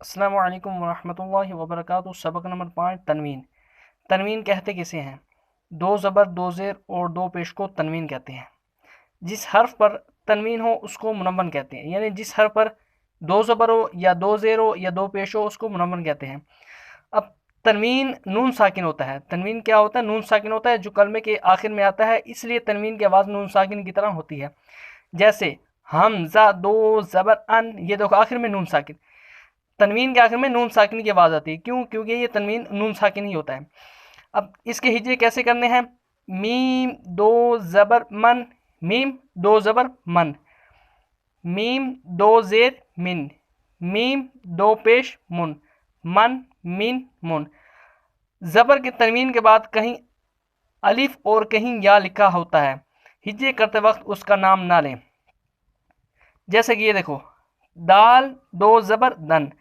अस्सलामु अलैकुम वरहमतुल्लाहि वबरकातुहू। सबक नंबर 5 तनवीन। तनवीन कहते किसे हैं? दो ज़बर, दो ज़ेर और दो पेश को तनवीन कहते हैं। जिस हर्फ पर तनवीन हो उसको मुनव्वन कहते हैं, यानी जिस हर्फ पर दो ज़बर हो या दो ज़ेर हो या दो पेश हो उसको मुनव्वन कहते हैं। अब तनवीन नून साकिन होता है। तनवीन क्या होता है? नून साकिन होता है, जो कलमे के आखिर में आता है, इसलिए तनवीन की आवाज़ नून साकिन की तरह होती है। जैसे हमज़ा, दो ज़बर अन, ये देखो आखिर में नून साकिन। तनवीन के आखिर में नून साकिन की आवाज़ आती है, क्यों? क्योंकि ये तनवीन नून साकिन ही होता है। अब इसके हिज्जे कैसे करने हैं? मीम दो ज़बर मन, मीम दो ज़बर मन, मीम दो ज़ेर मिन, मीम दो पेश मुन, मन मिन मुन। ज़बर के तनवीन के बाद कहीं अलिफ और कहीं या लिखा होता है, हिज्जे करते वक्त उसका नाम ना लें। जैसे कि ये देखो, दाल दो ज़बर दन,